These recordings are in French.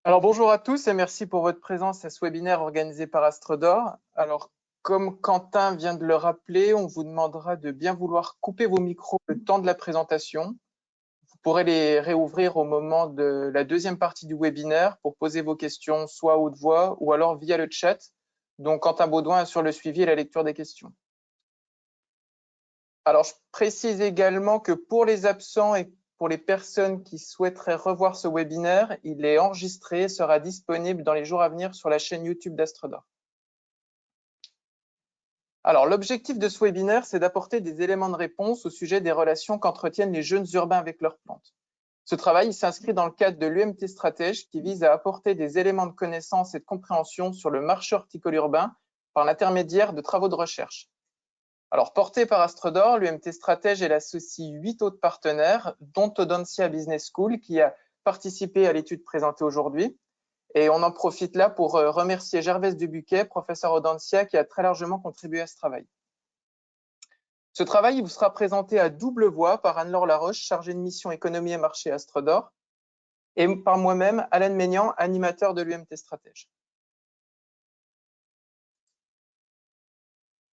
Alors bonjour à tous et merci pour votre présence à ce webinaire organisé par Astrodor. Alors comme Quentin vient de le rappeler, on vous demandera de bien vouloir couper vos micros le temps de la présentation. Vous pourrez les réouvrir au moment de la deuxième partie du webinaire pour poser vos questions soit à haute voix ou alors via le chat. Donc Quentin Baudouin assure le suivi et la lecture des questions. Alors je précise également que pour les absents et pour les personnes qui souhaiteraient revoir ce webinaire, il est enregistré et sera disponible dans les jours à venir sur la chaîne YouTube d'Astrodor. Alors, l'objectif de ce webinaire, c'est d'apporter des éléments de réponse au sujet des relations qu'entretiennent les jeunes urbains avec leurs plantes. Ce travail s'inscrit dans le cadre de l'UMT Stratège qui vise à apporter des éléments de connaissance et de compréhension sur le marché horticole urbain par l'intermédiaire de travaux de recherche. Alors, porté par Astrodor, l'UMT Stratège associe 8 autres partenaires, dont Audencia Business School, qui a participé à l'étude présentée aujourd'hui. Et on en profite là pour remercier Gervaise Dubuquet, professeur Audencia, qui a très largement contribué à ce travail. Ce travail vous sera présenté à double voix par Anne-Laure Laroche, chargée de mission économie et marché Astrodor, et par moi-même, Alain Maignan, animateur de l'UMT Stratège.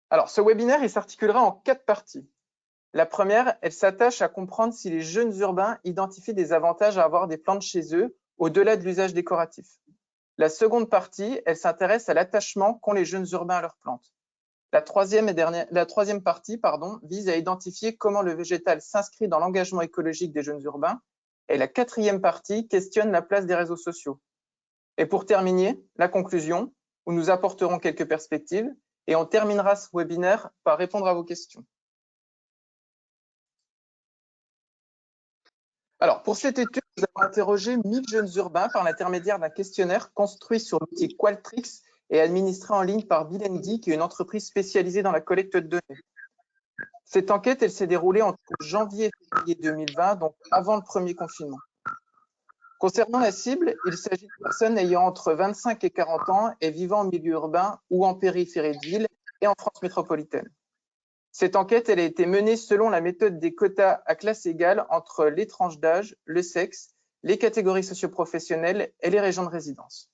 Alors, ce webinaire, il s'articulera en 4 parties. La première, elle s'attache à comprendre si les jeunes urbains identifient des avantages à avoir des plantes chez eux, au-delà de l'usage décoratif. La seconde partie, elle s'intéresse à l'attachement qu'ont les jeunes urbains à leurs plantes. La troisième partie vise à identifier comment le végétal s'inscrit dans l'engagement écologique des jeunes urbains. Et la quatrième partie questionne la place des réseaux sociaux. Et pour terminer, la conclusion, où nous apporterons quelques perspectives, et on terminera ce webinaire par répondre à vos questions. Alors, pour cette étude, nous avons interrogé 1000 jeunes urbains par l'intermédiaire d'un questionnaire construit sur l'outil Qualtrics et administré en ligne par Bilendi, qui est une entreprise spécialisée dans la collecte de données. Cette enquête, elle s'est déroulée entre janvier et février 2020, donc avant le premier confinement. Concernant la cible, il s'agit de personnes ayant entre 25 et 40 ans et vivant en milieu urbain ou en périphérie de ville et en France métropolitaine. Cette enquête, elle a été menée selon la méthode des quotas à classe égale entre les tranches d'âge, le sexe, les catégories socioprofessionnelles et les régions de résidence.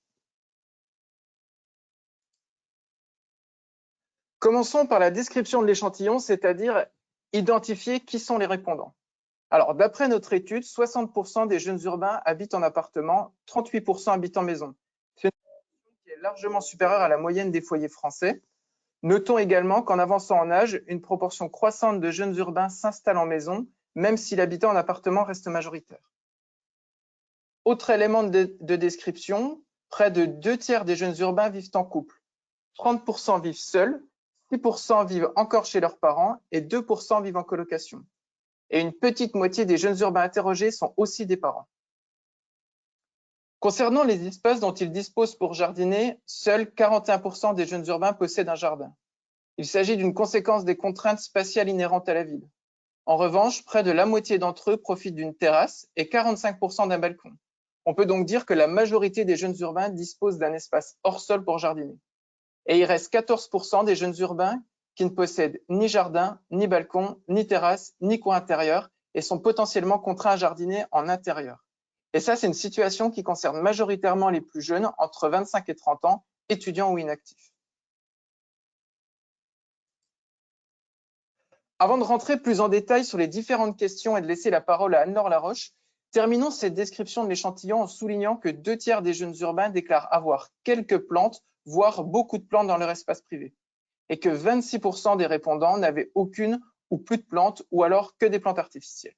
Commençons par la description de l'échantillon, c'est-à-dire identifier qui sont les répondants. Alors, d'après notre étude, 60% des jeunes urbains habitent en appartement, 38% habitent en maison. C'est une proportion qui est largement supérieure à la moyenne des foyers français. Notons également qu'en avançant en âge, une proportion croissante de jeunes urbains s'installe en maison, même si l'habitat en appartement reste majoritaire. Autre élément de description, près de 2/3 des jeunes urbains vivent en couple. 30% vivent seuls, 6% vivent encore chez leurs parents et 2% vivent en colocation. Et une petite moitié des jeunes urbains interrogés sont aussi des parents. Concernant les espaces dont ils disposent pour jardiner, seuls 41% des jeunes urbains possèdent un jardin. Il s'agit d'une conséquence des contraintes spatiales inhérentes à la ville. En revanche, près de la moitié d'entre eux profitent d'une terrasse et 45% d'un balcon. On peut donc dire que la majorité des jeunes urbains disposent d'un espace hors sol pour jardiner. Et il reste 14% des jeunes urbains qui ne possèdent ni jardin, ni balcon, ni terrasse, ni coin intérieur et sont potentiellement contraints à jardiner en intérieur. Et ça, c'est une situation qui concerne majoritairement les plus jeunes, entre 25 et 30 ans, étudiants ou inactifs. Avant de rentrer plus en détail sur les différentes questions et de laisser la parole à Anne-Laure Laroche, terminons cette description de l'échantillon en soulignant que 2/3 des jeunes urbains déclarent avoir quelques plantes, voire beaucoup de plantes dans leur espace privé, et que 26% des répondants n'avaient aucune ou plus de plantes, ou alors que des plantes artificielles.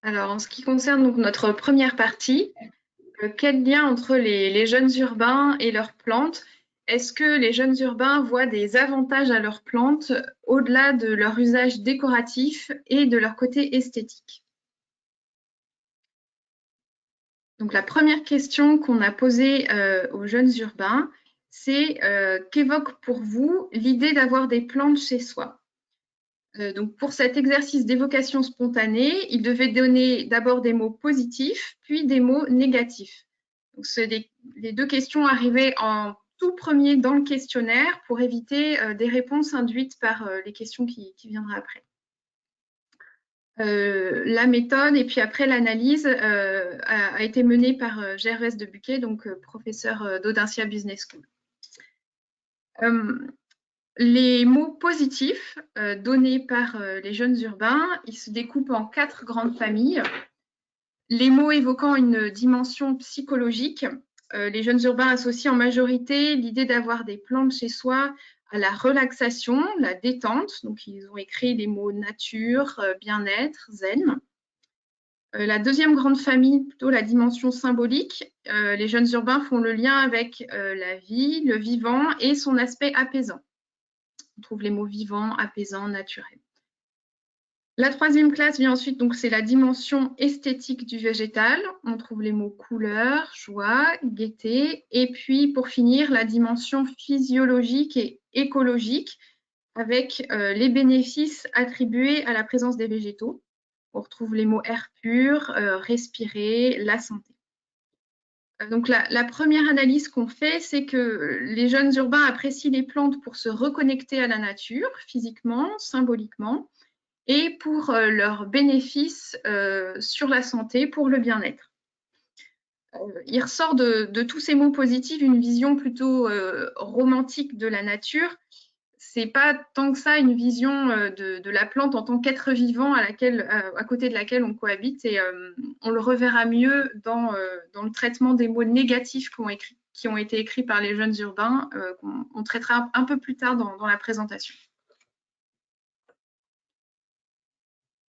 Alors, en ce qui concerne donc notre première partie, quel lien entre les jeunes urbains et leurs plantes? Est-ce que les jeunes urbains voient des avantages à leurs plantes au-delà de leur usage décoratif et de leur côté esthétique? Donc, la première question qu'on a posée aux jeunes urbains, c'est qu'évoque pour vous l'idée d'avoir des plantes chez soi? Donc, pour cet exercice d'évocation spontanée, il devait donner d'abord des mots positifs, puis des mots négatifs. Donc, les deux questions arrivaient en tout premier dans le questionnaire pour éviter des réponses induites par les questions qui viendraient après. La méthode et puis après l'analyse a été menée par Gervais de Buquet, donc professeur d'Audencia Business School. Les mots positifs donnés par les jeunes urbains, ils se découpent en 4 grandes familles. Les mots évoquant une dimension psychologique, les jeunes urbains associent en majorité l'idée d'avoir des plantes chez soi à la relaxation, la détente. Donc, ils ont écrit les mots nature, bien-être, zen. La deuxième grande famille, plutôt la dimension symbolique, les jeunes urbains font le lien avec la vie, le vivant et son aspect apaisant. On trouve les mots vivant, apaisant, naturel. La troisième classe vient ensuite, donc c'est la dimension esthétique du végétal. On trouve les mots couleur, joie, gaieté. Et puis, pour finir, la dimension physiologique et écologique avec les bénéfices attribués à la présence des végétaux. On retrouve les mots air pur, respirer, la santé. Donc la première analyse qu'on fait, c'est que les jeunes urbains apprécient les plantes pour se reconnecter à la nature, physiquement, symboliquement, et pour leurs bénéfices sur la santé, pour le bien-être. Il ressort de tous ces mots positifs une vision plutôt romantique de la nature. C'est pas tant que ça une vision de la plante en tant qu'être vivant à côté de laquelle on cohabite, et on le reverra mieux dans le traitement des mots négatifs qui ont été écrits par les jeunes urbains, qu'on traitera un peu plus tard dans la présentation.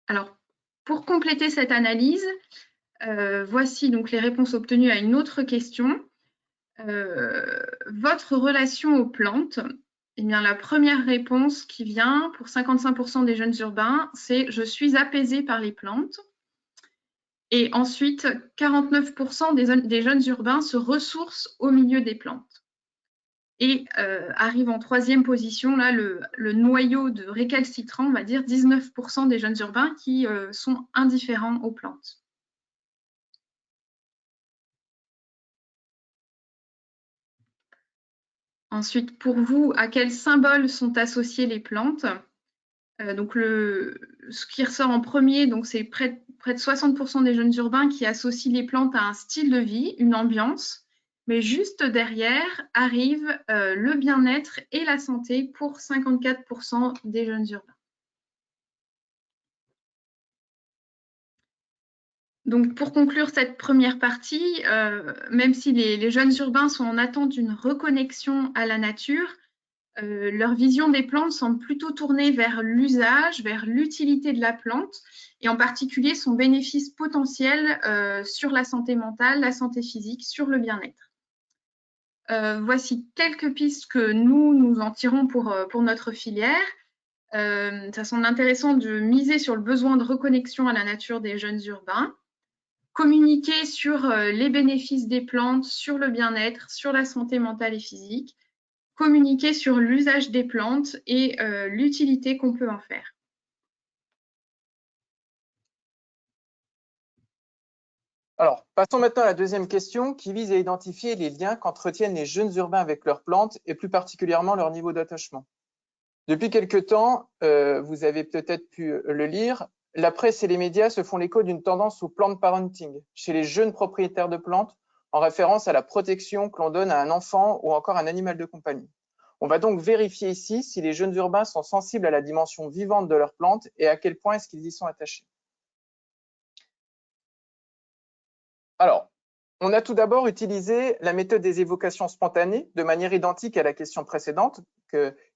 Alors, pour compléter cette analyse, voici donc les réponses obtenues à une autre question. Votre relation aux plantes, eh bien, la première réponse qui vient pour 55% des jeunes urbains, c'est « je suis apaisé par les plantes ». Et ensuite, 49% des jeunes urbains se ressourcent au milieu des plantes. Et arrive en troisième position, là, le noyau de récalcitrants, on va dire 19% des jeunes urbains qui sont indifférents aux plantes. Ensuite, pour vous, à quels symboles sont associées les plantes? Donc ce qui ressort en premier, donc c'est près de 60% des jeunes urbains qui associent les plantes à un style de vie, une ambiance. Mais juste derrière arrive le bien-être et la santé pour 54% des jeunes urbains. Donc, pour conclure cette première partie, même si les jeunes urbains sont en attente d'une reconnexion à la nature, leur vision des plantes semble plutôt tournée vers l'usage, vers l'utilité de la plante, et en particulier son bénéfice potentiel sur la santé mentale, la santé physique, sur le bien-être. Voici quelques pistes que nous en tirons pour notre filière. Ça semble intéressant de miser sur le besoin de reconnexion à la nature des jeunes urbains, communiquer sur les bénéfices des plantes, sur le bien-être, sur la santé mentale et physique, communiquer sur l'usage des plantes et l'utilité qu'on peut en faire. Alors, passons maintenant à la deuxième question qui vise à identifier les liens qu'entretiennent les jeunes urbains avec leurs plantes et plus particulièrement leur niveau d'attachement. Depuis quelque temps, vous avez peut-être pu le lire, la presse et les médias se font l'écho d'une tendance au plant parenting chez les jeunes propriétaires de plantes en référence à la protection que l'on donne à un enfant ou encore un animal de compagnie. On va donc vérifier ici si les jeunes urbains sont sensibles à la dimension vivante de leurs plantes et à quel point est-ce qu'ils y sont attachés. Alors, on a tout d'abord utilisé la méthode des évocations spontanées de manière identique à la question précédente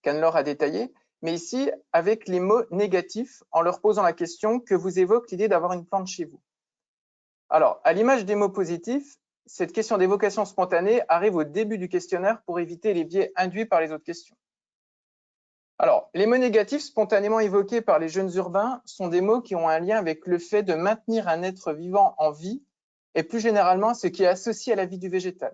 qu'Anne-Laure a détaillée, mais ici avec les mots négatifs en leur posant la question que vous évoque l'idée d'avoir une plante chez vous. Alors, à l'image des mots positifs, cette question d'évocation spontanée arrive au début du questionnaire pour éviter les biais induits par les autres questions. Alors, les mots négatifs spontanément évoqués par les jeunes urbains sont des mots qui ont un lien avec le fait de maintenir un être vivant en vie et plus généralement ce qui est associé à la vie du végétal.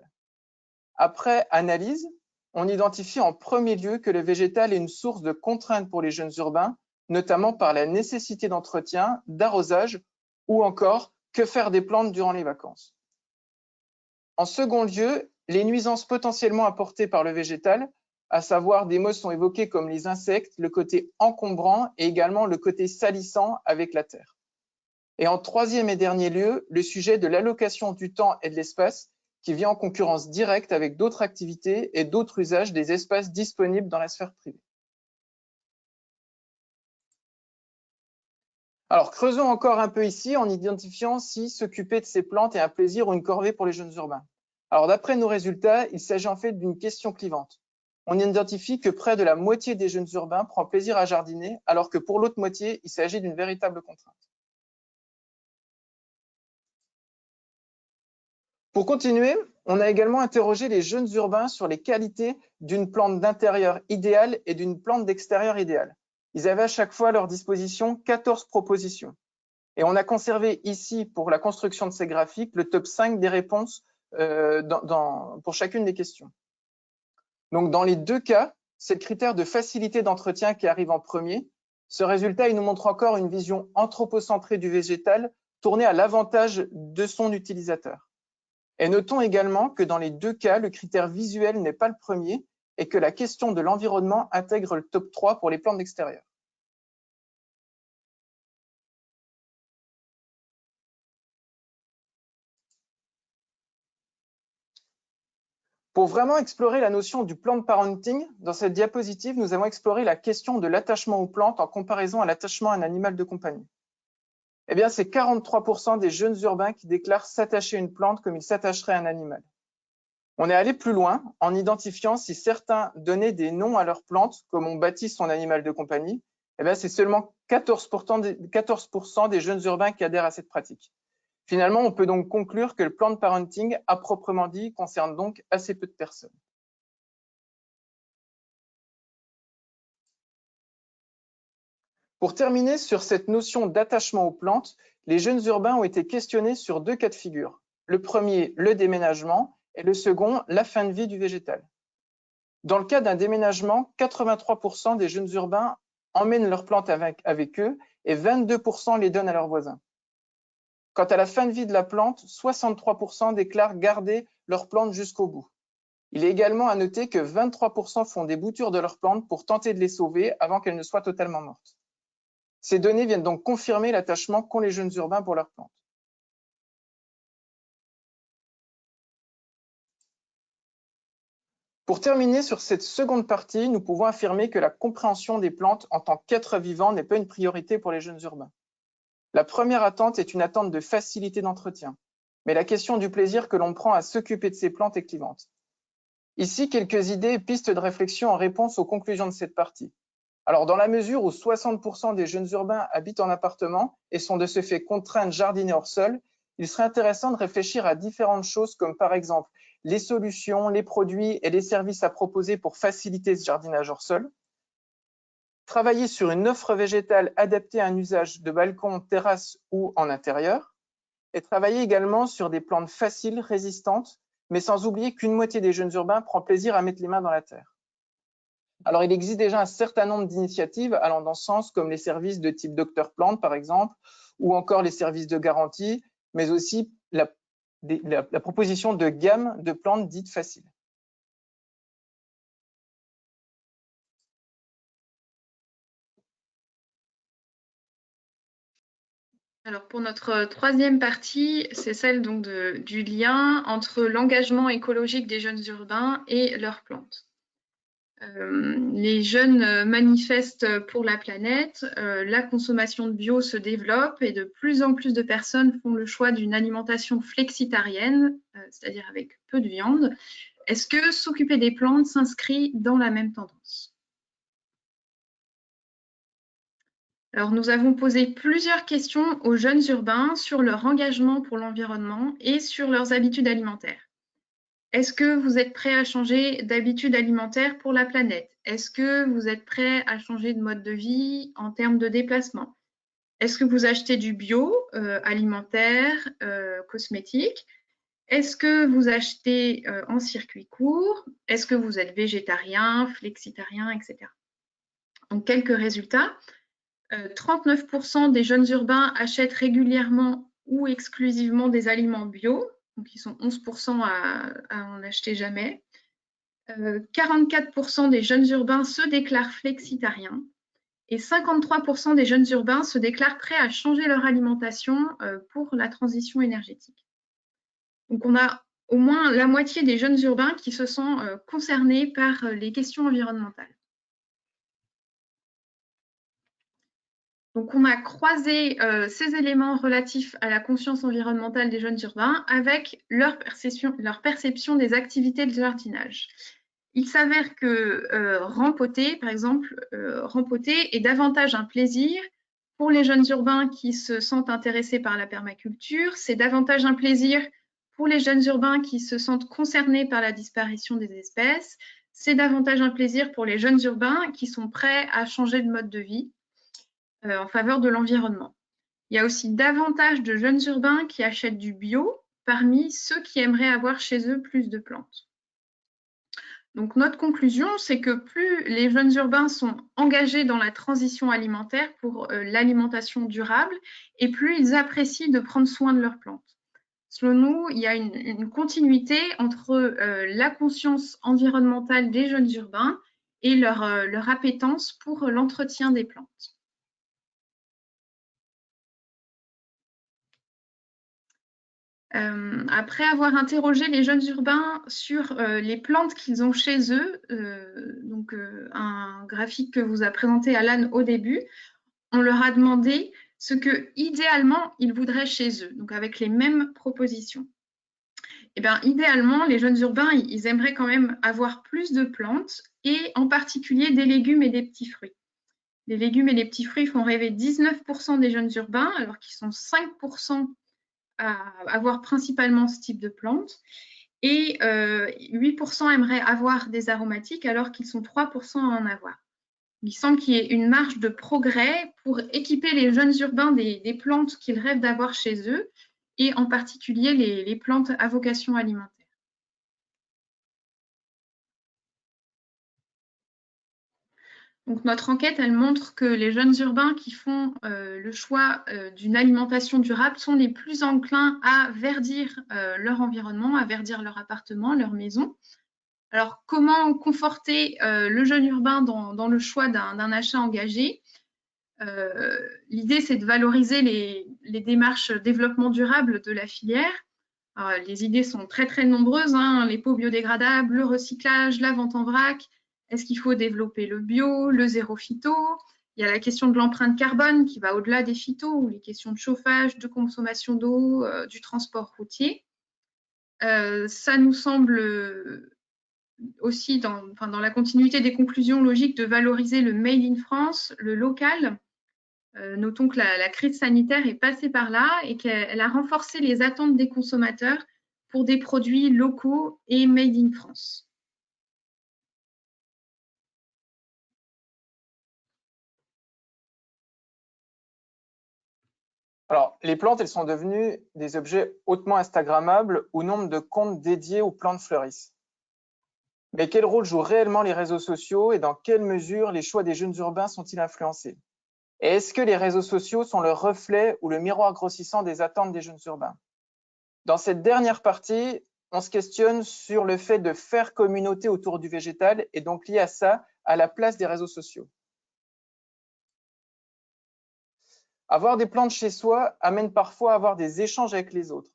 Après analyse, on identifie en premier lieu que le végétal est une source de contraintes pour les jeunes urbains, notamment par la nécessité d'entretien, d'arrosage ou encore que faire des plantes durant les vacances. En second lieu, les nuisances potentiellement apportées par le végétal, à savoir des mots sont évoqués comme les insectes, le côté encombrant et également le côté salissant avec la terre. Et en troisième et dernier lieu, le sujet de l'allocation du temps et de l'espace qui vient en concurrence directe avec d'autres activités et d'autres usages des espaces disponibles dans la sphère privée. Alors, creusons encore un peu ici en identifiant si s'occuper de ces plantes est un plaisir ou une corvée pour les jeunes urbains. Alors, d'après nos résultats, il s'agit en fait d'une question clivante. On identifie que près de la moitié des jeunes urbains prend plaisir à jardiner, alors que pour l'autre moitié, il s'agit d'une véritable contrainte. Pour continuer, on a également interrogé les jeunes urbains sur les qualités d'une plante d'intérieur idéale et d'une plante d'extérieur idéale. Ils avaient à chaque fois à leur disposition 14 propositions. Et on a conservé ici, pour la construction de ces graphiques, le top 5 des réponses pour chacune des questions. Donc, dans les deux cas, c'est le critère de facilité d'entretien qui arrive en premier. Ce résultat, il nous montre encore une vision anthropocentrée du végétal tournée à l'avantage de son utilisateur. Et notons également que dans les deux cas, le critère visuel n'est pas le premier et que la question de l'environnement intègre le top 3 pour les plantes d'extérieur. Pour vraiment explorer la notion du plant parenting, dans cette diapositive, nous avons exploré la question de l'attachement aux plantes en comparaison à l'attachement à un animal de compagnie. Eh bien, c'est 43% des jeunes urbains qui déclarent s'attacher à une plante comme ils s'attacheraient à un animal. On est allé plus loin en identifiant si certains donnaient des noms à leurs plantes, comme on baptise son animal de compagnie. Eh bien, c'est seulement 14% des jeunes urbains qui adhèrent à cette pratique. Finalement, on peut donc conclure que le plant parenting, à proprement dit, concerne donc assez peu de personnes. Pour terminer sur cette notion d'attachement aux plantes, les jeunes urbains ont été questionnés sur deux cas de figure. Le premier, le déménagement, et le second, la fin de vie du végétal. Dans le cas d'un déménagement, 83% des jeunes urbains emmènent leurs plantes avec eux et 22% les donnent à leurs voisins. Quant à la fin de vie de la plante, 63% déclarent garder leurs plantes jusqu'au bout. Il est également à noter que 23% font des boutures de leurs plantes pour tenter de les sauver avant qu'elles ne soient totalement mortes. Ces données viennent donc confirmer l'attachement qu'ont les jeunes urbains pour leurs plantes. Pour terminer sur cette seconde partie, nous pouvons affirmer que la compréhension des plantes en tant qu'êtres vivants n'est pas une priorité pour les jeunes urbains. La première attente est une attente de facilité d'entretien, mais la question du plaisir que l'on prend à s'occuper de ces plantes est clivante. Ici, quelques idées et pistes de réflexion en réponse aux conclusions de cette partie. Alors, dans la mesure où 60% des jeunes urbains habitent en appartement et sont de ce fait contraints de jardiner hors sol, il serait intéressant de réfléchir à différentes choses comme par exemple les solutions, les produits et les services à proposer pour faciliter ce jardinage hors sol. Travailler sur une offre végétale adaptée à un usage de balcon, terrasse ou en intérieur. Et travailler également sur des plantes faciles, résistantes, mais sans oublier qu'une moitié des jeunes urbains prend plaisir à mettre les mains dans la terre. Alors, il existe déjà un certain nombre d'initiatives allant dans ce sens, comme les services de type Docteur Plante, par exemple, ou encore les services de garantie, mais aussi la proposition de gamme de plantes dites faciles. Alors pour notre troisième partie, c'est celle donc du lien entre l'engagement écologique des jeunes urbains et leurs plantes. Les jeunes manifestent pour la planète, la consommation de bio se développe et de plus en plus de personnes font le choix d'une alimentation flexitarienne, c'est-à-dire avec peu de viande. Est-ce que s'occuper des plantes s'inscrit dans la même tendance ? Alors, nous avons posé plusieurs questions aux jeunes urbains sur leur engagement pour l'environnement et sur leurs habitudes alimentaires. Est-ce que vous êtes prêts à changer d'habitude alimentaire pour la planète? Est-ce que vous êtes prêts à changer de mode de vie en termes de déplacement? Est-ce que vous achetez du bio, alimentaire, cosmétique? Est-ce que vous achetez en circuit court? Est-ce que vous êtes végétarien, flexitarien, etc. Donc, quelques résultats. 39% des jeunes urbains achètent régulièrement ou exclusivement des aliments bio, donc ils sont 11% à en acheter jamais. 44% des jeunes urbains se déclarent flexitariens et 53% des jeunes urbains se déclarent prêts à changer leur alimentation pour la transition énergétique. Donc, on a au moins la moitié des jeunes urbains qui se sont concernés par les questions environnementales. Donc, on a croisé ces éléments relatifs à la conscience environnementale des jeunes urbains avec leur perception des activités de jardinage. Il s'avère que rempoter, par exemple, rempoter est davantage un plaisir pour les jeunes urbains qui se sentent intéressés par la permaculture. C'est davantage un plaisir pour les jeunes urbains qui se sentent concernés par la disparition des espèces. C'est davantage un plaisir pour les jeunes urbains qui sont prêts à changer de mode de vie en faveur de l'environnement. Il y a aussi davantage de jeunes urbains qui achètent du bio parmi ceux qui aimeraient avoir chez eux plus de plantes. Donc notre conclusion, c'est que plus les jeunes urbains sont engagés dans la transition alimentaire pour l'alimentation durable, et plus ils apprécient de prendre soin de leurs plantes. Selon nous, il y a une continuité entre la conscience environnementale des jeunes urbains et leur appétence pour l'entretien des plantes. Après avoir interrogé les jeunes urbains sur les plantes qu'ils ont chez eux, donc un graphique que vous a présenté Alan au début, on leur a demandé ce que idéalement ils voudraient chez eux, donc avec les mêmes propositions. Et bien, idéalement, les jeunes urbains, ils aimeraient quand même avoir plus de plantes et en particulier des légumes et des petits fruits. Les légumes et les petits fruits font rêver 19% des jeunes urbains, alors qu'ils sont 5% à avoir principalement ce type de plantes. Et 8% aimeraient avoir des aromatiques alors qu'ils sont 3% à en avoir. Il semble qu'il y ait une marge de progrès pour équiper les jeunes urbains des plantes qu'ils rêvent d'avoir chez eux, et en particulier les plantes à vocation alimentaire. Donc, notre enquête, elle montre que les jeunes urbains qui font le choix d'une alimentation durable sont les plus enclins à verdir leur environnement, à verdir leur appartement, leur maison. Alors, comment conforter le jeune urbain dans le choix d'un achat engagé? L'idée, c'est de valoriser les démarches développement durable de la filière. Alors, les idées sont très, très nombreuses, hein, les pots biodégradables, le recyclage, la vente en vrac. Est-ce qu'il faut développer le bio, le zéro phyto? Il y a la question de l'empreinte carbone qui va au-delà des phytos, ou les questions de chauffage, de consommation d'eau, du transport routier. Ça nous semble aussi dans la continuité des conclusions logiques de valoriser le Made in France, le local. Notons que la crise sanitaire est passée par là et qu'elle a renforcé les attentes des consommateurs pour des produits locaux et Made in France. Alors, les plantes, elles sont devenues des objets hautement instagrammables où nombre de comptes dédiés aux plantes fleurissent. Mais quel rôle jouent réellement les réseaux sociaux et dans quelle mesure les choix des jeunes urbains sont-ils influencés? Et est-ce que les réseaux sociaux sont le reflet ou le miroir grossissant des attentes des jeunes urbains? Dans cette dernière partie, on se questionne sur le fait de faire communauté autour du végétal et donc lié à ça, à la place des réseaux sociaux. Avoir des plantes chez soi amène parfois à avoir des échanges avec les autres.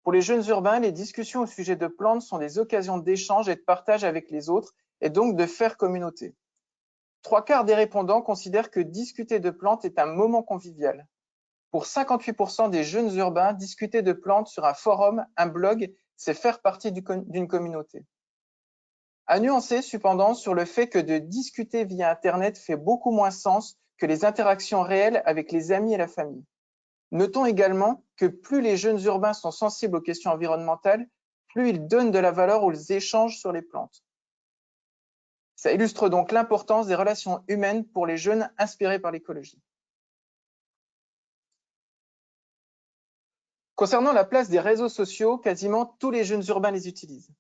Pour les jeunes urbains, les discussions au sujet de plantes sont des occasions d'échange et de partage avec les autres et donc de faire communauté. 3/4 des répondants considèrent que discuter de plantes est un moment convivial. Pour 58% des jeunes urbains, discuter de plantes sur un forum, un blog, c'est faire partie d'une communauté. À nuancer cependant sur le fait que de discuter via Internet fait beaucoup moins sens que les interactions réelles avec les amis et la famille. Notons également que plus les jeunes urbains sont sensibles aux questions environnementales, plus ils donnent de la valeur aux échanges sur les plantes. Ça illustre donc l'importance des relations humaines pour les jeunes inspirés par l'écologie. Concernant la place des réseaux sociaux, quasiment tous les jeunes urbains les utilisent.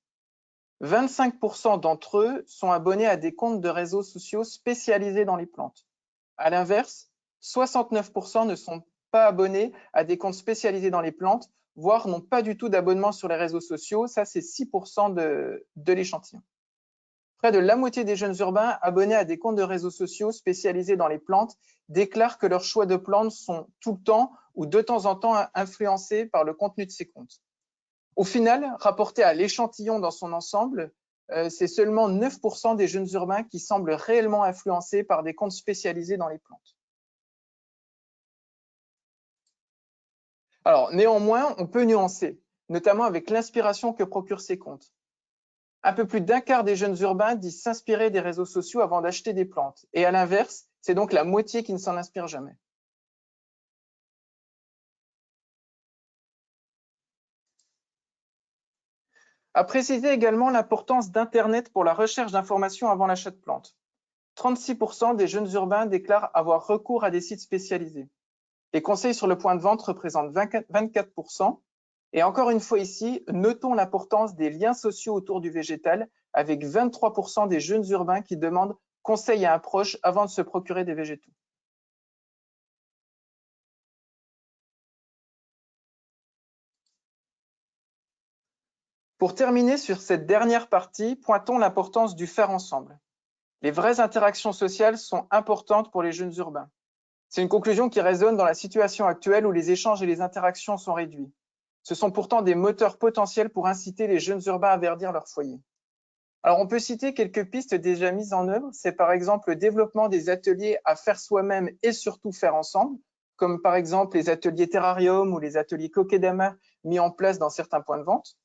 25% d'entre eux sont abonnés à des comptes de réseaux sociaux spécialisés dans les plantes. À l'inverse, 69% ne sont pas abonnés à des comptes spécialisés dans les plantes, voire n'ont pas du tout d'abonnement sur les réseaux sociaux. Ça, c'est 6% de l'échantillon. Près de la moitié des jeunes urbains abonnés à des comptes de réseaux sociaux spécialisés dans les plantes déclarent que leurs choix de plantes sont tout le temps ou de temps en temps influencés par le contenu de ces comptes. Au final, rapporté à l'échantillon dans son ensemble, c'est seulement 9% des jeunes urbains qui semblent réellement influencés par des comptes spécialisés dans les plantes. Alors, néanmoins, on peut nuancer, notamment avec l'inspiration que procurent ces comptes. Un peu plus d'un quart des jeunes urbains disent s'inspirer des réseaux sociaux avant d'acheter des plantes. Et à l'inverse, c'est donc la moitié qui ne s'en inspire jamais. À préciser également l'importance d'Internet pour la recherche d'informations avant l'achat de plantes. 36% des jeunes urbains déclarent avoir recours à des sites spécialisés. Les conseils sur le point de vente représentent 24%. Et encore une fois ici, notons l'importance des liens sociaux autour du végétal, avec 23% des jeunes urbains qui demandent conseil à un proche avant de se procurer des végétaux. Pour terminer sur cette dernière partie, pointons l'importance du faire ensemble. Les vraies interactions sociales sont importantes pour les jeunes urbains. C'est une conclusion qui résonne dans la situation actuelle où les échanges et les interactions sont réduits. Ce sont pourtant des moteurs potentiels pour inciter les jeunes urbains à verdir leur foyer. Alors, on peut citer quelques pistes déjà mises en œuvre. C'est par exemple le développement des ateliers à faire soi-même et surtout faire ensemble, comme par exemple les ateliers terrarium ou les ateliers kokedama mis en place dans certains points de vente.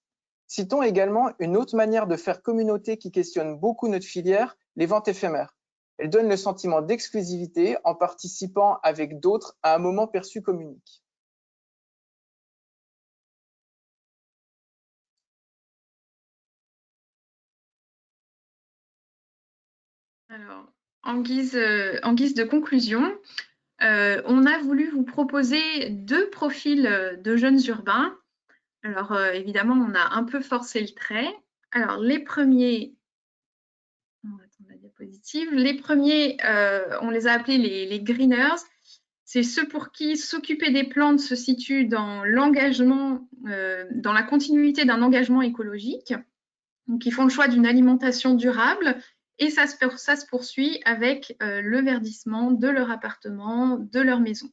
Citons également une autre manière de faire communauté qui questionne beaucoup notre filière, les ventes éphémères. Elles donnent le sentiment d'exclusivité en participant avec d'autres à un moment perçu comme unique. Alors, en guise de conclusion, on a voulu vous proposer 2 profils de jeunes urbains. Alors, évidemment, on a un peu forcé le trait. Alors, les premiers, on va attendre la diapositive. Les premiers, on les a appelés les greeners. C'est ceux pour qui s'occuper des plantes se situe dans l'engagement, dans la continuité d'un engagement écologique. Donc, ils font le choix d'une alimentation durable et ça se poursuit avec le verdissement de leur appartement, de leur maison.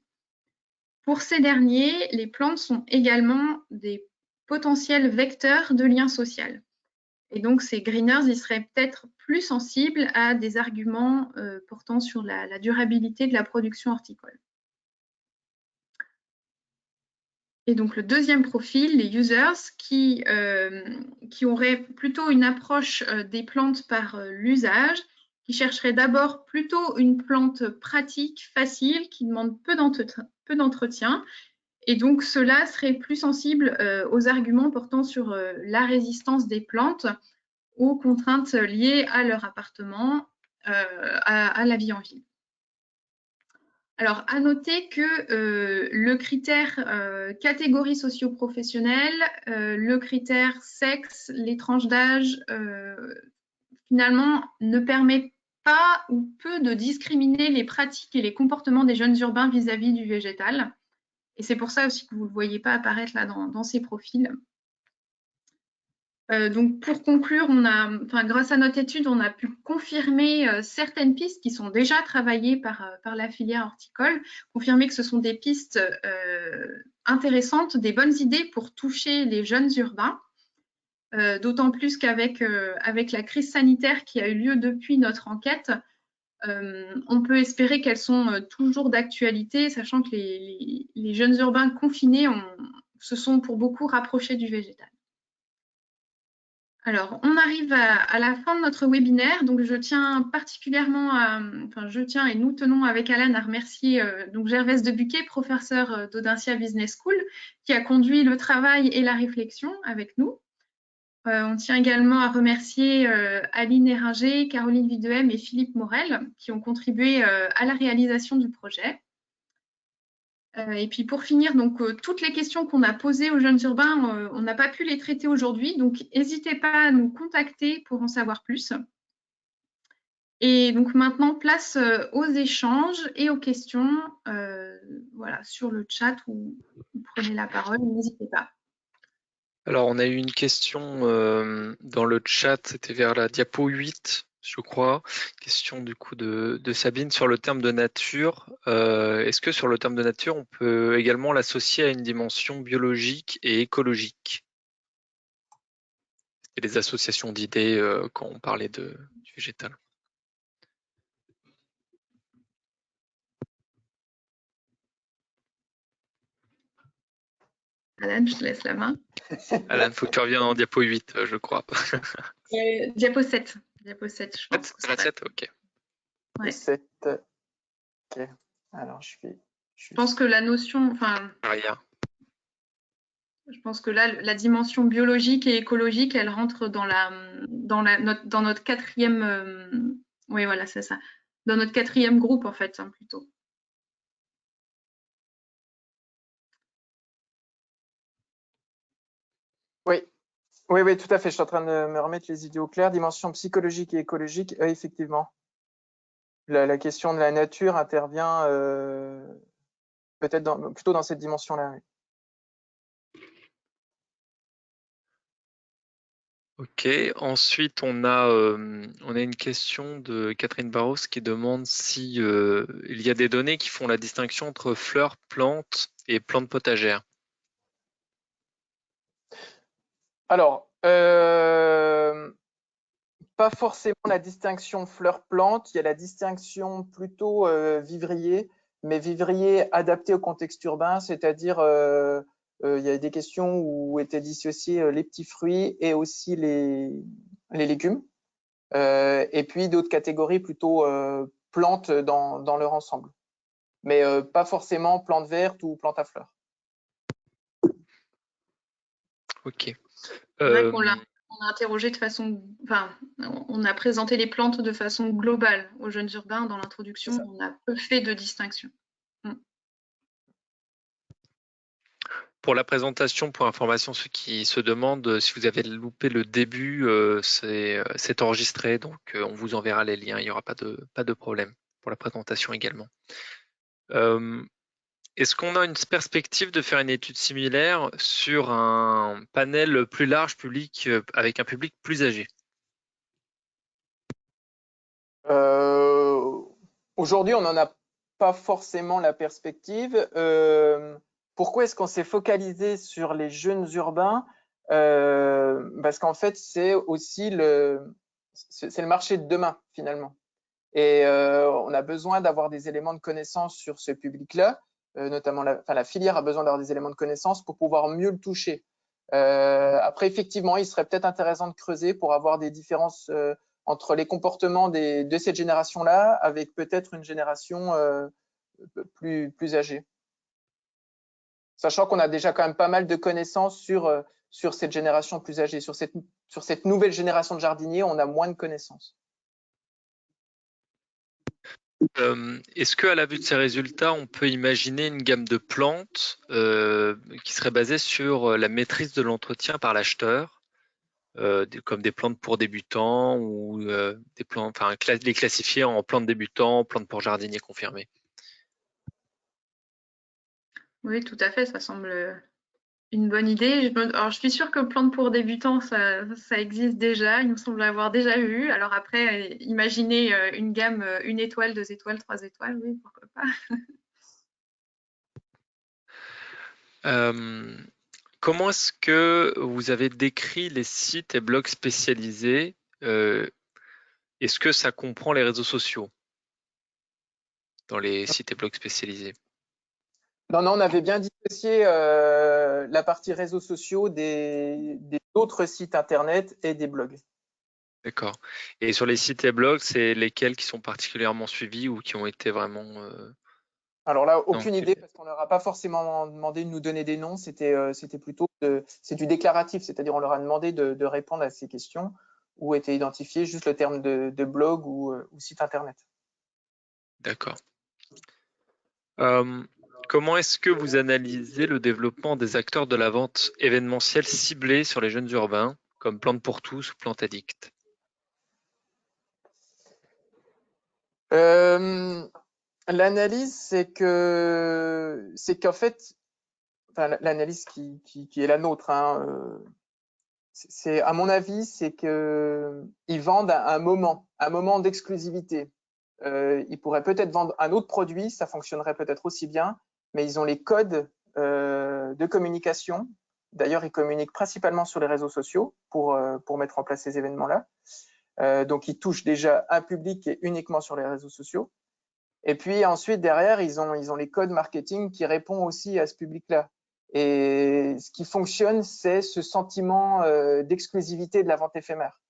Pour ces derniers, les plantes sont également des potentiels vecteurs de lien social. Et donc, ces greeners, ils seraient peut-être plus sensibles à des arguments portant sur la durabilité de la production horticole. Et donc, le deuxième profil, les users, qui auraient plutôt une approche des plantes par l'usage, qui chercheraient d'abord plutôt une plante pratique, facile, qui demande peu d'entretien. Et donc, ceux-là seraient plus sensibles aux arguments portant sur la résistance des plantes, aux contraintes liées à leur appartement, à la vie en ville. Alors, à noter que le critère catégorie socio-professionnelle, le critère sexe, les tranches d'âge, finalement, ne permet pas ou peu de discriminer les pratiques et les comportements des jeunes urbains vis-à-vis du végétal. Et c'est pour ça aussi que vous ne le voyez pas apparaître là dans ces profils. Donc pour conclure, grâce à notre étude, on a pu confirmer certaines pistes qui sont déjà travaillées par la filière horticole, confirmer que ce sont des pistes intéressantes, des bonnes idées pour toucher les jeunes urbains, d'autant plus qu'avec la crise sanitaire qui a eu lieu depuis notre enquête, on peut espérer qu'elles sont toujours d'actualité, sachant que les jeunes urbains confinés se sont pour beaucoup rapprochés du végétal. Alors, on arrive à la fin de notre webinaire. Donc, je tiens et nous tenons avec Alan à remercier donc Gervaise Debuquet, professeur d'Audencia Business School, qui a conduit le travail et la réflexion avec nous. On tient également à remercier Aline Héringer, Caroline Videhem et Philippe Morel, qui ont contribué à la réalisation du projet. Et puis pour finir, donc toutes les questions qu'on a posées aux jeunes urbains, on n'a pas pu les traiter aujourd'hui, donc n'hésitez pas à nous contacter pour en savoir plus. Et donc maintenant, place aux échanges et aux questions, voilà, sur le chat où vous prenez la parole, n'hésitez pas. Alors, on a eu une question dans le chat, c'était vers la diapo 8. je crois. Question du coup de Sabine sur le terme de nature. Est-ce que sur le terme de nature, on peut également l'associer à une dimension biologique et écologique? Et des associations d'idées quand on parlait du végétal. Alan, je te laisse la main. Alan, faut que tu reviennes en diapo 8, je crois. Diapo 7. Diapo 7, je pense. La 7, ok. Ouais. 7. Ok. Alors, je vais Je pense que la notion, enfin, Arrière. je pense que là, la dimension biologique et écologique, elle rentre dans notre quatrième. Oui, voilà, c'est ça. Dans notre quatrième groupe, en fait, hein, plutôt. Oui. Oui, oui, tout à fait. Je suis en train de me remettre les idées au clair. Dimension psychologique et écologique, effectivement. La question de la nature intervient peut-être plutôt dans cette dimension-là. Oui. Ok, ensuite on a une question de Catherine Barros qui demande si il y a des données qui font la distinction entre fleurs, plantes et plantes potagères. Alors, pas forcément la distinction fleurs-plantes, il y a la distinction plutôt vivrier, mais vivrier adapté au contexte urbain, c'est-à-dire il y a des questions où étaient dissociés les petits fruits et aussi les légumes, et puis d'autres catégories plutôt plantes dans leur ensemble, mais pas forcément plantes vertes ou plantes à fleurs. Ok. C'est vrai qu'on a interrogé de façon, enfin, on a présenté les plantes de façon globale aux jeunes urbains dans l'introduction. On a peu fait de distinction. Pour la présentation, pour information, ceux qui se demandent si vous avez loupé le début, c'est enregistré, donc on vous enverra les liens, il n'y aura pas de problème pour la présentation également. Est-ce qu'on a une perspective de faire une étude similaire sur un panel plus large public avec un public plus âgé? Aujourd'hui, on n'en a pas forcément la perspective. Pourquoi est-ce qu'on s'est focalisé sur les jeunes urbains? Parce qu'en fait, c'est aussi le marché de demain, finalement. Et on a besoin d'avoir des éléments de connaissance sur ce public-là, notamment la filière a besoin d'avoir des éléments de connaissance pour pouvoir mieux le toucher. Après, effectivement, il serait peut-être intéressant de creuser pour avoir des différences entre les comportements de cette génération-là avec peut-être une génération plus âgée. Sachant qu'on a déjà quand même pas mal de connaissances sur cette génération plus âgée. Sur cette nouvelle génération de jardiniers, on a moins de connaissances. Est-ce qu'à la vue de ces résultats, on peut imaginer une gamme de plantes qui serait basée sur la maîtrise de l'entretien par l'acheteur, comme des plantes pour débutants ou des plantes, enfin, les classifier en plantes débutants, plantes pour jardiniers confirmés? Oui, tout à fait, ça semble une bonne idée. Alors, je suis sûre que plantes pour débutants, ça existe déjà. Il me semble l'avoir déjà vu. Alors après, imaginez une gamme, 1 étoile, 2 étoiles, 3 étoiles, oui, pourquoi pas. Comment est-ce que vous avez décrit les sites et blogs spécialisés? Est-ce que ça comprend les réseaux sociaux dans les sites et blogs spécialisés? Non, on avait bien dissocié la partie réseaux sociaux des autres sites internet et des blogs. D'accord. Et sur les sites et blogs, c'est lesquels qui sont particulièrement suivis ou qui ont été vraiment... Alors là, non, aucune idée parce qu'on leur a pas forcément demandé de nous donner des noms. C'était plutôt c'est du déclaratif, c'est-à-dire on leur a demandé de répondre à ces questions où était identifié juste le terme de blog ou site internet. D'accord. Comment est-ce que vous analysez le développement des acteurs de la vente événementielle ciblés sur les jeunes urbains, comme Plantes pour tous ou Plantes Addict? L'analyse, c'est qu'en fait, enfin, l'analyse qui est la nôtre, hein, à mon avis, c'est qu'ils vendent un moment d'exclusivité. Ils pourraient peut-être vendre un autre produit, ça fonctionnerait peut-être aussi bien, mais ils ont les codes de communication. D'ailleurs, ils communiquent principalement sur les réseaux sociaux pour mettre en place ces événements-là. Donc, ils touchent déjà un public qui est uniquement sur les réseaux sociaux. Et puis ensuite, derrière, ils ont les codes marketing qui répondent aussi à ce public-là. Et ce qui fonctionne, c'est ce sentiment d'exclusivité de la vente éphémère.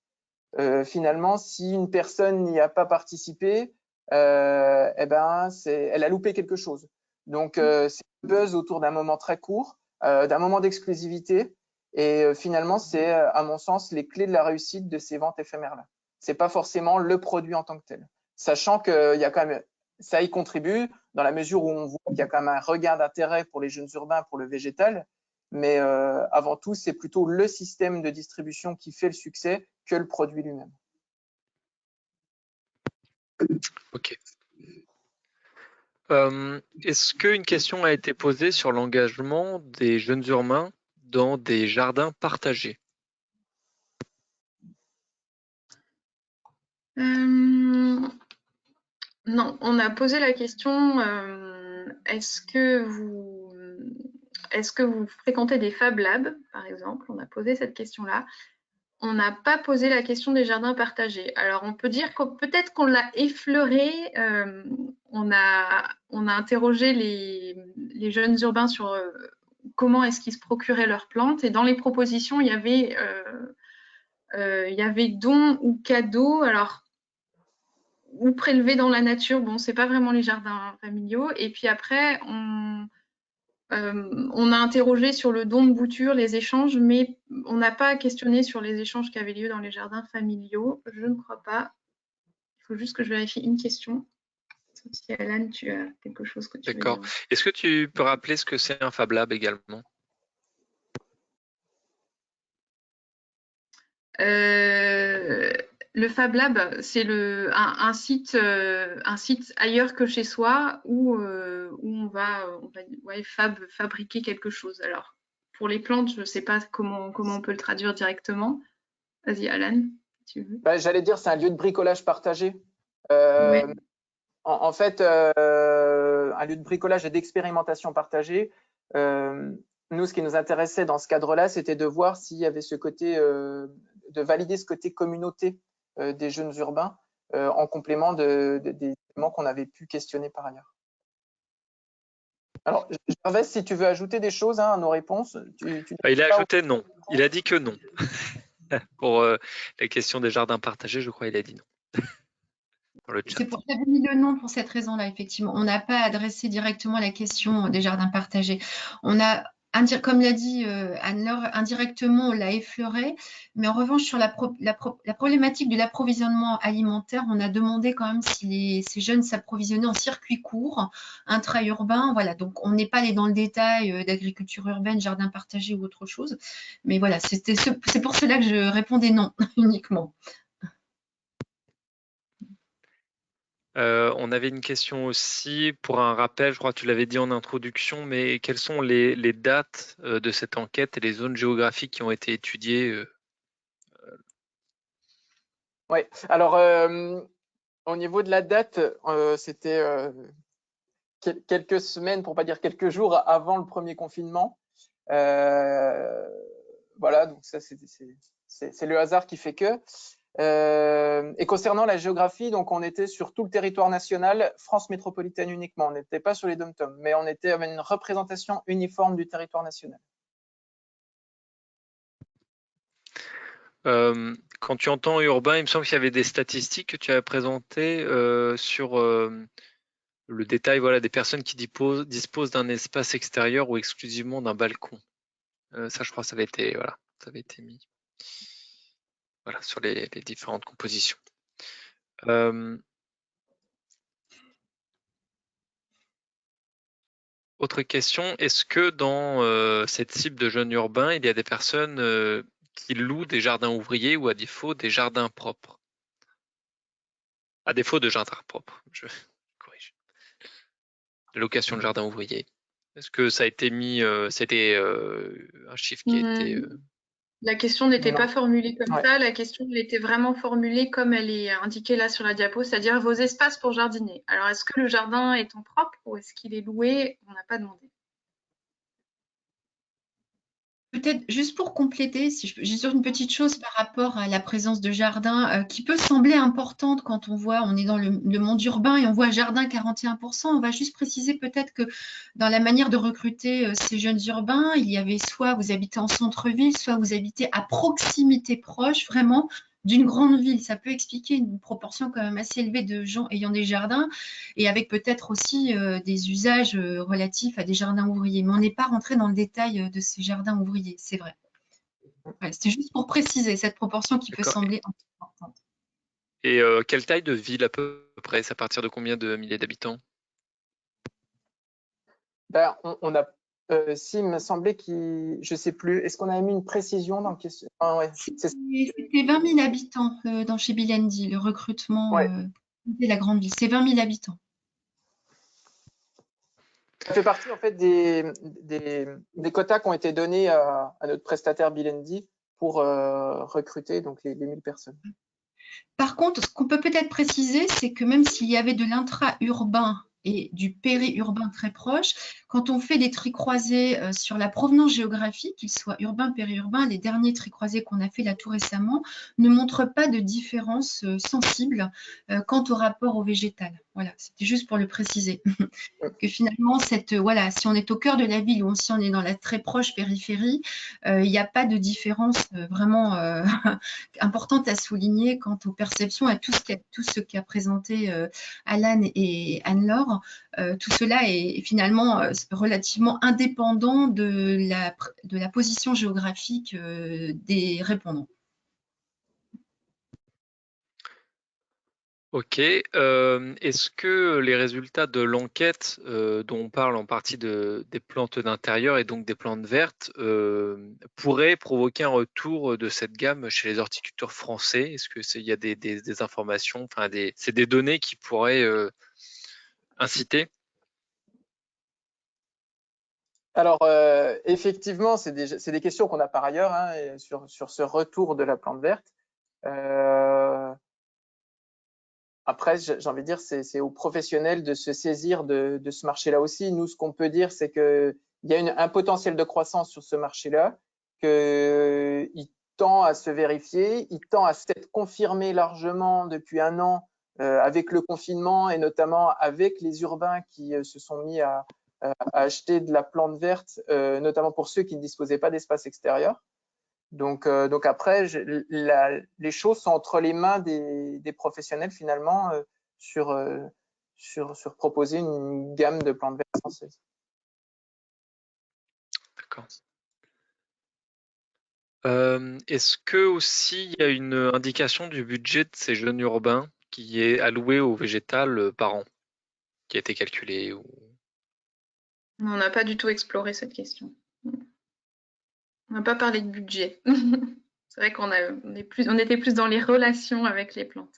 Finalement, si une personne n'y a pas participé, eh ben, elle a loupé quelque chose. Donc, c'est un buzz autour d'un moment très court, d'un moment d'exclusivité. Et finalement, c'est, à mon sens, les clés de la réussite de ces ventes éphémères-là. C'est pas forcément le produit en tant que tel. Sachant qu'il y a quand même, ça y contribue dans la mesure où on voit qu'il y a quand même un regain d'intérêt pour les jeunes urbains pour le végétal. Mais avant tout, c'est plutôt le système de distribution qui fait le succès que le produit lui-même. Ok. Est-ce qu'une question a été posée sur l'engagement des jeunes urbains dans des jardins partagés? Non, on a posé la question, est-ce que vous fréquentez des Fab Labs, par exemple? On a posé cette question-là. On n'a pas posé la question des jardins partagés. Alors, on peut dire que peut-être qu'on l'a effleuré. On a interrogé les jeunes urbains sur comment est-ce qu'ils se procuraient leurs plantes. Et dans les propositions, il y avait dons ou cadeaux. Alors, ou prélevés dans la nature. Bon, c'est pas vraiment les jardins familiaux. Et puis après, on a interrogé sur le don de bouture, les échanges, mais on n'a pas questionné sur les échanges qui avaient lieu dans les jardins familiaux. Je ne crois pas. Il faut juste que je vérifie une question. Si Alan, tu as quelque chose que tu veux dire. D'accord. Est-ce que tu peux rappeler ce que c'est un Fab Lab également? Le Fab Lab, c'est un site ailleurs que chez soi où on va fabriquer quelque chose. Alors, pour les plantes, je ne sais pas comment on peut le traduire directement. Vas-y, Alan, si tu veux. J'allais dire, c'est un lieu de bricolage partagé. Ouais. En fait, un lieu de bricolage et d'expérimentation partagée. Nous, ce qui nous intéressait dans ce cadre-là, c'était de voir s'il y avait ce côté, de valider ce côté communauté des jeunes urbains en complément des éléments qu'on avait pu questionner par ailleurs. Alors, Gervais, si tu veux ajouter des choses à nos réponses. Il a ajouté non. Il a dit que non. Pour la question des jardins partagés, je crois qu'il a dit non. Dans le chat. C'est pour j'avais mis le nom pour cette raison-là, effectivement. On n'a pas adressé directement la question des jardins partagés. On a, comme l'a dit Anne-Laure, indirectement, on l'a effleuré. Mais en revanche, sur la problématique de l'approvisionnement alimentaire, on a demandé quand même si ces jeunes s'approvisionnaient en circuit court, intra-urbain. Voilà, donc on n'est pas allé dans le détail d'agriculture urbaine, jardin partagé ou autre chose. Mais voilà, c'est pour cela que je répondais non uniquement. On avait une question aussi pour un rappel, je crois que tu l'avais dit en introduction, mais quelles sont les dates de cette enquête et les zones géographiques qui ont été étudiées? Oui, alors au niveau de la date, c'était quelques semaines, pour pas dire quelques jours avant le premier confinement. Voilà, donc ça c'est le hasard qui fait que. Et concernant la géographie, donc on était sur tout le territoire national, France métropolitaine uniquement. On n'était pas sur les dom-toms, mais on était avec une représentation uniforme du territoire national. Quand tu entends urbain, il me semble qu'il y avait des statistiques que tu avais présentées sur le détail, voilà, des personnes qui disposent d'un espace extérieur ou exclusivement d'un balcon. Ça, je crois, ça avait été mis, voilà, sur les différentes compositions. Autre question, est-ce que dans cette cible de jeunes urbains, il y a des personnes qui louent des jardins ouvriers ou à défaut des jardins propres? À défaut de jardins propres, je corrige. De location de jardin ouvrier. Est-ce que ça a été mis, c'était un chiffre qui a été… La question n'était Non. pas formulée comme Ouais. ça, la question elle était vraiment formulée comme elle est indiquée là sur la diapo, c'est-à-dire vos espaces pour jardiner. Alors, est-ce que le jardin est en propre ou est-ce qu'il est loué? On n'a pas demandé. Peut-être juste pour compléter, si je peux, juste une petite chose par rapport à la présence de jardin qui peut sembler importante quand on est dans le monde urbain et on voit jardin 41%. On va juste préciser peut-être que dans la manière de recruter ces jeunes urbains, il y avait soit vous habitez en centre-ville, soit vous habitez à proximité proche, vraiment d'une grande ville. Ça peut expliquer une proportion quand même assez élevée de gens ayant des jardins et avec peut-être aussi des usages relatifs à des jardins ouvriers. Mais on n'est pas rentré dans le détail de ces jardins ouvriers, c'est vrai. Ouais, c'était juste pour préciser cette proportion qui peut sembler importante. Et quelle taille de ville à peu près? C'est à partir de combien de milliers d'habitants? Ben, on a, si, il me semblait je sais plus, est-ce qu'on avait mis une précision dans le question? Ah, ouais, C'était 20 000 habitants dans chez Bilendi, le recrutement ouais. de la grande ville. C'est 20 000 habitants. Ça fait partie en fait des quotas qui ont été donnés à notre prestataire Bilendi pour recruter donc les 1000 personnes. Par contre, ce qu'on peut peut-être préciser, c'est que même s'il y avait de l'intra-urbain et du périurbain très proche, quand on fait des tris croisés sur la provenance géographique, qu'ils soient urbains, périurbains, les derniers tris croisés qu'on a fait là tout récemment ne montrent pas de différence sensible quant au rapport au végétal. Voilà, c'était juste pour le préciser. Que finalement, voilà, si on est au cœur de la ville ou si on est dans la très proche périphérie, il n'y a pas de différence vraiment importante à souligner quant aux perceptions, à tout ce qu'a présenté Alan et Anne-Laure. Tout cela est finalement relativement indépendant de la position géographique des répondants. Ok. Est-ce que les résultats de l'enquête dont on parle en partie des plantes d'intérieur et donc des plantes vertes pourraient provoquer un retour de cette gamme chez les horticulteurs français? Est-ce qu'il y a des informations, enfin c'est des données qui pourraient inciter? Alors, effectivement, c'est des questions qu'on a par ailleurs hein, sur ce retour de la plante verte. Après, j'ai envie de dire, c'est aux professionnels de se saisir de ce marché-là aussi. Nous, ce qu'on peut dire, c'est qu'il y a un potentiel de croissance sur ce marché-là, qu'il tend à se vérifier, il tend à s'être confirmé largement depuis un an avec le confinement et notamment avec les urbains qui se sont mis à acheter de la plante verte, notamment pour ceux qui ne disposaient pas d'espace extérieur. Donc après, les choses sont entre les mains des professionnels finalement sur proposer une gamme de plantes vertes françaises. D'accord. Est-ce que aussi il y a une indication du budget de ces jeunes urbains qui est alloué au végétal par an, qui a été calculé ou... On n'a pas du tout exploré cette question. On n'a pas parlé de budget. C'est vrai qu'on était plus dans les relations avec les plantes.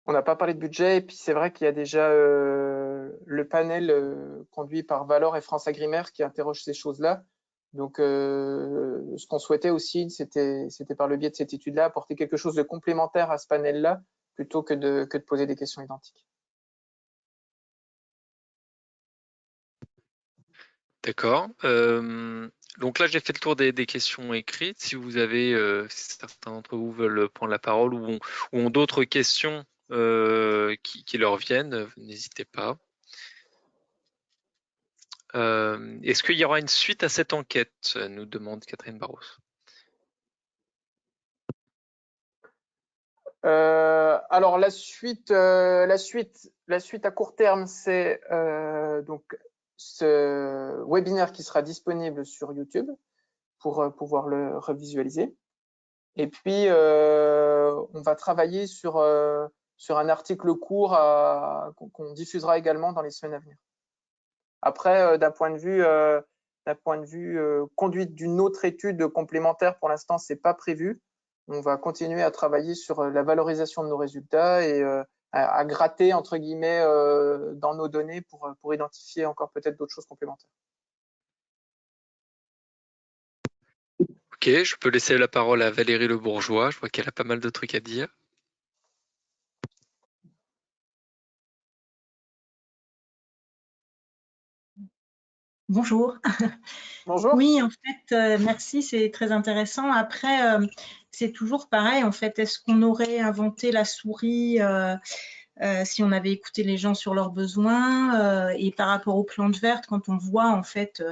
On n'a pas parlé de budget et puis c'est vrai qu'il y a déjà le panel conduit par Valor et France Agrimaire qui interroge ces choses-là. Donc ce qu'on souhaitait aussi, c'était par le biais de cette étude-là apporter quelque chose de complémentaire à ce panel-là plutôt que de poser des questions identiques. D'accord. Donc là, j'ai fait le tour des questions écrites. Si vous avez, si certains d'entre vous veulent prendre la parole ou ont d'autres questions qui leur viennent, n'hésitez pas. Est-ce qu'il y aura une suite à cette enquête, nous demande Catherine Barros. Alors la suite à court terme, c'est donc ce webinaire qui sera disponible sur YouTube pour pouvoir le revisualiser. Et puis on va travailler sur un article court qu'on diffusera également dans les semaines à venir. Après, d'un point de vue conduite d'une autre étude complémentaire, pour l'instant, c'est pas prévu. On va continuer à travailler sur la valorisation de nos résultats et à gratter, entre guillemets, dans nos données pour identifier encore peut-être d'autres choses complémentaires. Ok, je peux laisser la parole à Valérie Le Bourgeois. Je vois qu'elle a pas mal de trucs à dire. Bonjour. Bonjour. Oui, en fait, merci, c'est très intéressant. Après, c'est toujours pareil, en fait. Est-ce qu'on aurait inventé la souris si on avait écouté les gens sur leurs besoins et par rapport aux plantes vertes, quand on voit, en fait,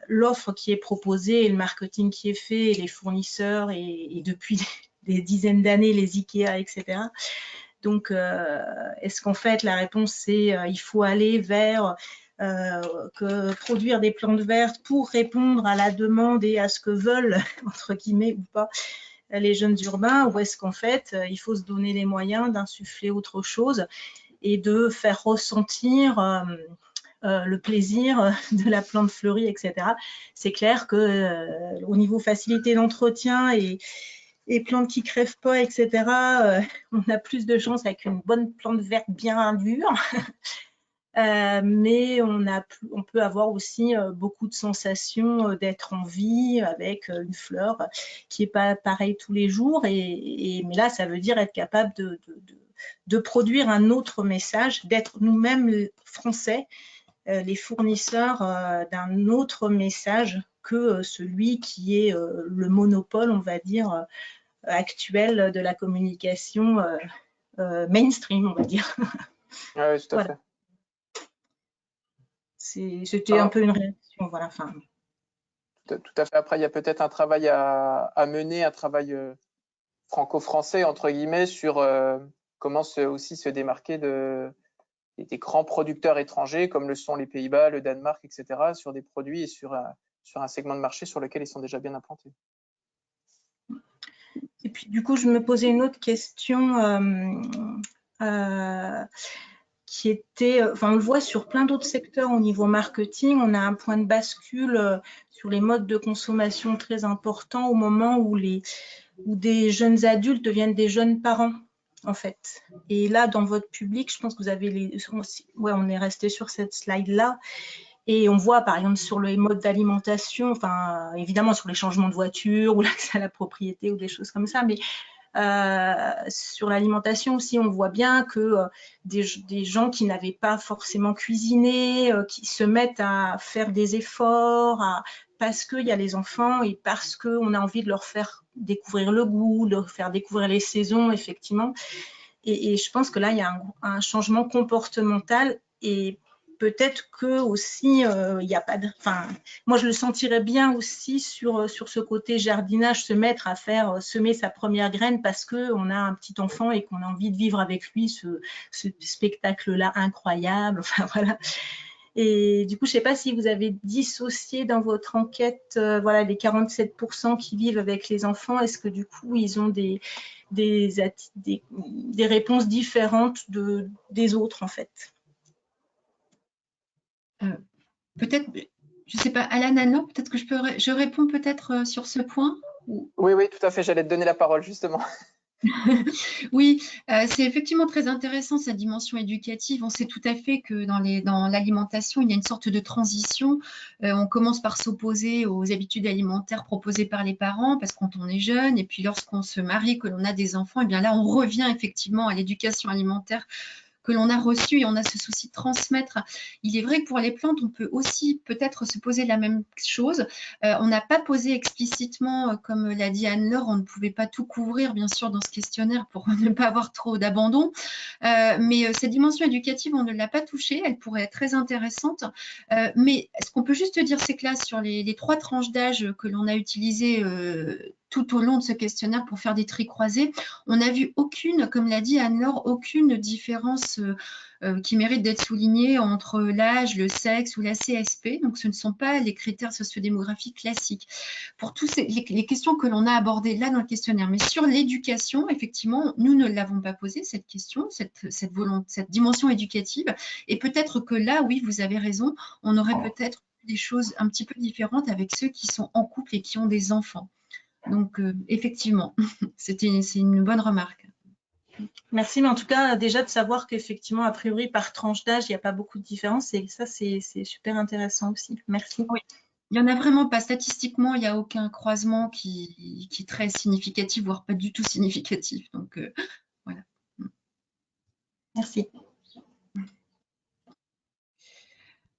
l'offre qui est proposée et le marketing qui est fait, et les fournisseurs, et depuis des dizaines d'années, les IKEA, etc. Donc, est-ce qu'en fait, la réponse, c'est il faut aller vers produire des plantes vertes pour répondre à la demande et à ce que veulent, entre guillemets ou pas, les jeunes urbains, ou est-ce qu'en fait, il faut se donner les moyens d'insuffler autre chose et de faire ressentir le plaisir de la plante fleurie, etc. C'est clair que au niveau facilité d'entretien et plantes qui crèvent pas, etc., on a plus de chance avec une bonne plante verte bien dure. Mais on peut avoir aussi beaucoup de sensations d'être en vie avec une fleur qui n'est pas pareille tous les jours. Mais là, ça veut dire être capable de produire un autre message, d'être nous-mêmes français, les fournisseurs d'un autre message que celui qui est le monopole, on va dire, actuel de la communication mainstream, on va dire. Oui, tout à Voilà. fait. C'était un peu une réaction, voilà. Enfin, Tout à fait. Après, il y a peut-être un travail à mener, un travail franco-français, entre guillemets, sur comment aussi se démarquer des grands producteurs étrangers, comme le sont les Pays-Bas, le Danemark, etc., sur des produits et sur un segment de marché sur lequel ils sont déjà bien implantés. Et puis, du coup, je me posais une autre question qui était, enfin, on le voit sur plein d'autres secteurs au niveau marketing, on a un point de bascule sur les modes de consommation très important au moment où des jeunes adultes deviennent des jeunes parents, en fait. Et là, dans votre public, je pense que vous avez on est resté sur cette slide-là. Et on voit, par exemple, sur les modes d'alimentation, enfin, évidemment, sur les changements de voiture ou l'accès à la propriété ou des choses comme ça, mais sur l'alimentation aussi, on voit bien que des gens qui n'avaient pas forcément cuisiné, qui se mettent à faire des efforts, parce qu'il y a les enfants et parce qu'on a envie de leur faire découvrir le goût, de leur faire découvrir les saisons, effectivement. Et je pense que là, il y a un changement comportemental et peut-être que aussi, il n'y a pas de... Enfin, moi, je le sentirais bien aussi sur ce côté jardinage, se mettre à faire semer sa première graine parce qu'on a un petit enfant et qu'on a envie de vivre avec lui ce spectacle-là incroyable. Enfin, voilà. Et du coup, je ne sais pas si vous avez dissocié dans votre enquête voilà, les 47% qui vivent avec les enfants. Est-ce que du coup, ils ont des réponses différentes des autres, en fait? Peut-être, je ne sais pas, Alana, non, peut-être que je réponds peut-être sur ce point. Oui, tout à fait. J'allais te donner la parole, justement. Oui, c'est effectivement très intéressant cette dimension éducative. On sait tout à fait que dans l'alimentation, il y a une sorte de transition. On commence par s'opposer aux habitudes alimentaires proposées par les parents, parce que quand on est jeune, et puis lorsqu'on se marie, que l'on a des enfants, et bien là, on revient effectivement à l'éducation alimentaire que l'on a reçu et on a ce souci de transmettre. Il est vrai que pour les plantes, on peut aussi peut-être se poser la même chose. On n'a pas posé explicitement, comme l'a dit Anne-Laure, on ne pouvait pas tout couvrir, bien sûr, dans ce questionnaire pour ne pas avoir trop d'abandon. Mais cette dimension éducative, on ne l'a pas touchée. Elle pourrait être très intéressante. Mais ce qu'on peut juste dire, c'est que là, sur les 3 tranches d'âge que l'on a utilisées tout au long de ce questionnaire pour faire des tris croisés, on n'a vu aucune, comme l'a dit Anne-Laure, aucune différence qui mérite d'être soulignée entre l'âge, le sexe ou la CSP. Donc, ce ne sont pas les critères sociodémographiques classiques. Pour toutes les questions que l'on a abordées là dans le questionnaire, mais sur l'éducation, effectivement, nous ne l'avons pas posé, cette question, cette dimension éducative. Et peut-être que là, oui, vous avez raison, on aurait peut-être des choses un petit peu différentes avec ceux qui sont en couple et qui ont des enfants. Donc, effectivement, c'est une bonne remarque. Merci, mais en tout cas, déjà de savoir qu'effectivement, a priori, par tranche d'âge, il n'y a pas beaucoup de différence. Et ça, c'est super intéressant aussi. Merci. Oui. Il n'y en a vraiment pas. Statistiquement, il n'y a aucun croisement qui est très significatif, voire pas du tout significatif. Donc, voilà. Merci.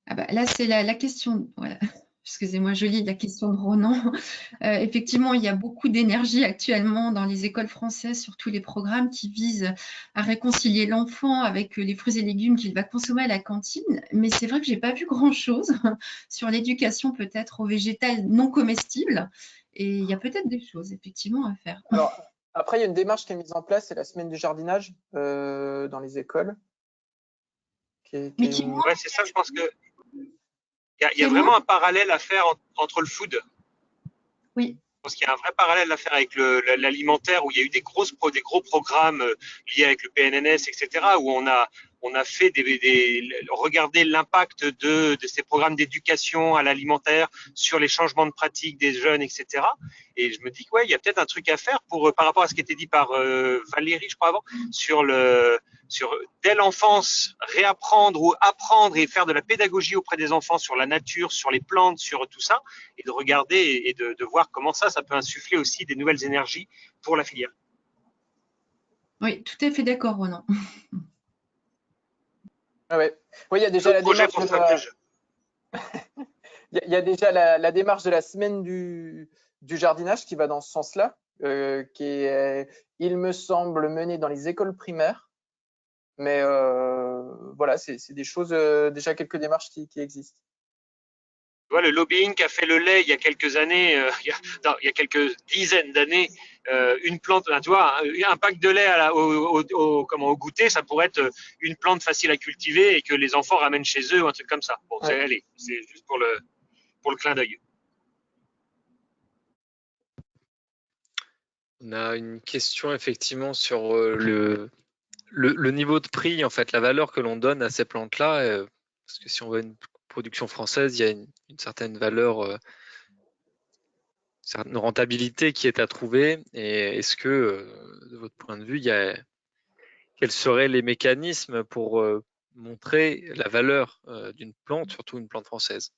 Ah bah, là, c'est la question. Voilà. Excusez-moi, je lis la question de Ronan. Effectivement, il y a beaucoup d'énergie actuellement dans les écoles françaises sur tous les programmes qui visent à réconcilier l'enfant avec les fruits et légumes qu'il va consommer à la cantine. Mais c'est vrai que je n'ai pas vu grand-chose sur l'éducation peut-être aux végétales non comestibles. Et il y a peut-être des choses effectivement à faire. Alors, après, il y a une démarche qui est mise en place, c'est la semaine du jardinage dans les écoles. Mais qui Ouais, c'est ça, je pense que il y a qui est vraiment moins- un parallèle à faire entre le food. Oui, Je pense qu'il y a un vrai parallèle à faire avec l'alimentaire où il y a eu des gros programmes liés avec le PNNS, etc., où on a fait regarder l'impact de ces programmes d'éducation à l'alimentaire sur les changements de pratiques des jeunes, etc. Et je me dis que ouais, il y a peut-être un truc à faire par rapport à ce qui était dit par Valérie, je crois avant, sur dès l'enfance réapprendre ou apprendre et faire de la pédagogie auprès des enfants sur la nature, sur les plantes, sur tout ça, et de regarder et de voir comment ça peut insuffler aussi des nouvelles énergies pour la filière. oui, tout à fait d'accord, Ronan. Ah ouais. Oui, il y a déjà la Projet démarche pour de faire plus jeune. il y a déjà la démarche de la semaine du jardinage qui va dans ce sens-là, qui est, il me semble, menée dans les écoles primaires. Mais voilà, c'est des choses, déjà quelques démarches qui existent. Tu vois, le lobbying qu'a fait le lait il y a quelques années, il y a quelques dizaines d'années, une plante, tu vois, un pack de lait au goûter, ça pourrait être une plante facile à cultiver et que les enfants ramènent chez eux ou un truc comme ça. Bon, Ouais. allez, c'est juste pour le clin d'œil. On a une question effectivement sur le niveau de prix, en fait, la valeur que l'on donne à ces plantes-là. Parce que si on veut une production française, il y a une certaine valeur, certaine rentabilité qui est à trouver. Et est-ce que, de votre point de vue, quels seraient les mécanismes pour montrer la valeur d'une plante, surtout une plante française?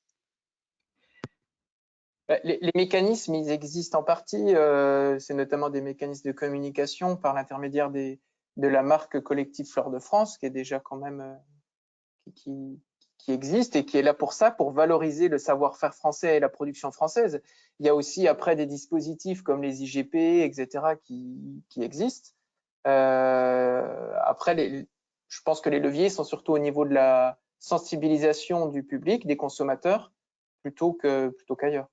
Les mécanismes, ils existent en partie. C'est notamment des mécanismes de communication par l'intermédiaire de la marque collective Fleur de France, qui est déjà quand même qui existe et qui est là pour ça, pour valoriser le savoir-faire français et la production française. Il y a aussi après des dispositifs comme les IGP, etc., qui existent. Après, je pense que les leviers sont surtout au niveau de la sensibilisation du public, des consommateurs, plutôt qu'ailleurs.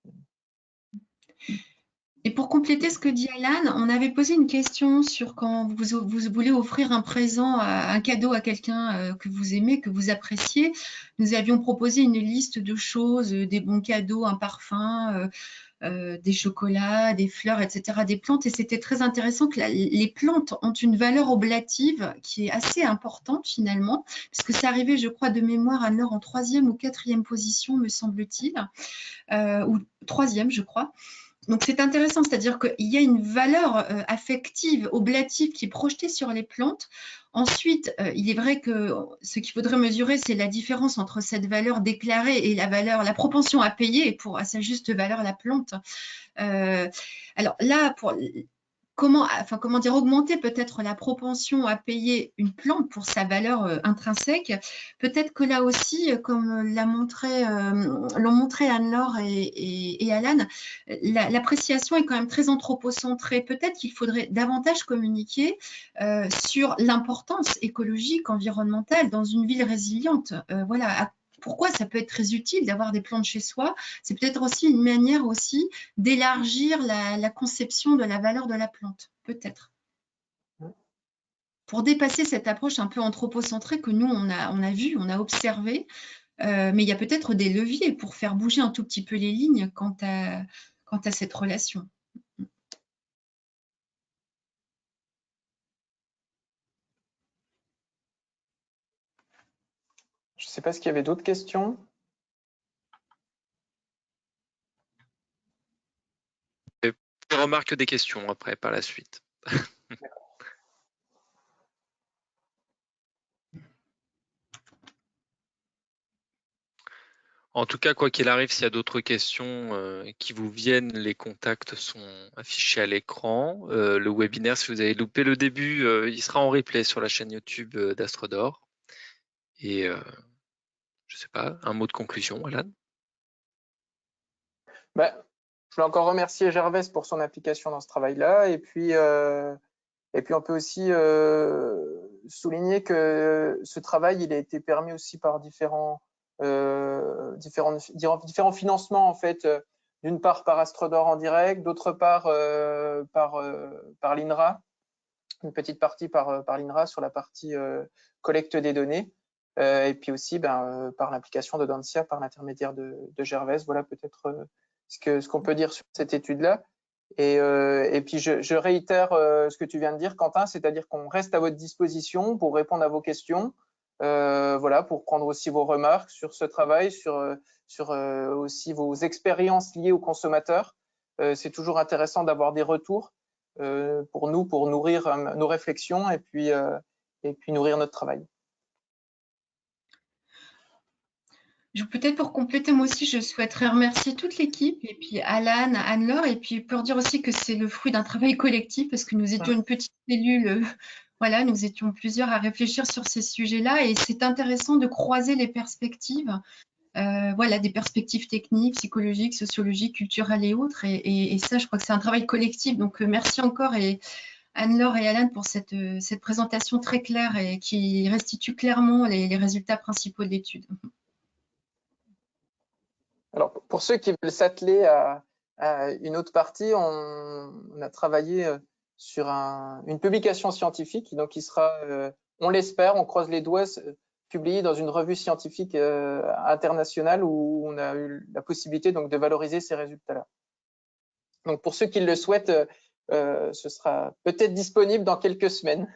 Et pour compléter ce que dit Alan, on avait posé une question sur quand vous voulez offrir un présent, un cadeau à quelqu'un que vous aimez, que vous appréciez. Nous avions proposé une liste de choses, des bons cadeaux, un parfum, des chocolats, des fleurs, etc., des plantes. Et c'était très intéressant que les plantes ont une valeur oblative qui est assez importante finalement, puisque c'est arrivé, je crois, de mémoire à Nord en 3e ou 4e position, me semble-t-il, ou 3e, je crois. Donc c'est intéressant, c'est-à-dire qu'il y a une valeur affective, oblative qui est projetée sur les plantes. Ensuite, il est vrai que ce qu'il faudrait mesurer, c'est la différence entre cette valeur déclarée et la propension à payer pour à sa juste valeur la plante. Alors là, comment dire, augmenter peut-être la propension à payer une plante pour sa valeur intrinsèque. Peut-être que là aussi, comme l'ont montré Anne-Laure et Alan, l'appréciation est quand même très anthropocentrée. Peut-être qu'il faudrait davantage communiquer sur l'importance écologique, environnementale dans une ville résiliente. Voilà. Pourquoi ça peut être très utile d'avoir des plantes chez soi? C'est peut-être aussi une manière aussi d'élargir la conception de la valeur de la plante, peut-être. Pour dépasser cette approche un peu anthropocentrée que nous, on a vu, on a observé, mais il y a peut-être des leviers pour faire bouger un tout petit peu les lignes quant à cette relation. Je ne sais pas s'il y avait d'autres questions. Des remarques, des questions après, par la suite. En tout cas, quoi qu'il arrive, s'il y a d'autres questions qui vous viennent, les contacts sont affichés à l'écran. Le webinaire, si vous avez loupé le début, il sera en replay sur la chaîne YouTube d'Astrodor. Et je sais pas, un mot de conclusion, Alan? Je voulais encore remercier Gervais pour son implication dans ce travail-là. Et puis on peut aussi souligner que ce travail, il a été permis aussi par différents financements, en fait, d'une part par Astrodor en direct, d'autre part par l'INRA, une petite partie par l'INRA sur la partie collecte des données, et puis aussi par l'implication de Dancia par l'intermédiaire de Gervais. Voilà peut-être ce qu'on peut dire sur cette étude-là. Et puis je réitère ce que tu viens de dire, Quentin, c'est-à-dire qu'on reste à votre disposition pour répondre à vos questions, voilà, pour prendre aussi vos remarques sur ce travail, sur aussi vos expériences liées aux consommateurs. C'est toujours intéressant d'avoir des retours pour nous, pour nourrir nos réflexions et puis nourrir notre travail. Peut-être pour compléter, moi aussi, je souhaiterais remercier toute l'équipe, et puis Alan, Anne-Laure, et puis pour dire aussi que c'est le fruit d'un travail collectif, parce que nous étions une petite cellule, voilà, nous étions plusieurs à réfléchir sur ces sujets-là, et c'est intéressant de croiser les perspectives, voilà, des perspectives techniques, psychologiques, sociologiques, culturelles et autres, et ça, je crois que c'est un travail collectif, donc merci encore, et Anne-Laure et Alan pour cette présentation très claire et qui restitue clairement les résultats principaux de l'étude. Alors, pour ceux qui veulent s'atteler à une autre partie, on a travaillé sur une publication scientifique, donc qui sera, on l'espère, on croise les doigts, publiée dans une revue scientifique internationale où on a eu la possibilité donc de valoriser ces résultats-là. Donc, pour ceux qui le souhaitent, ce sera peut-être disponible dans quelques semaines.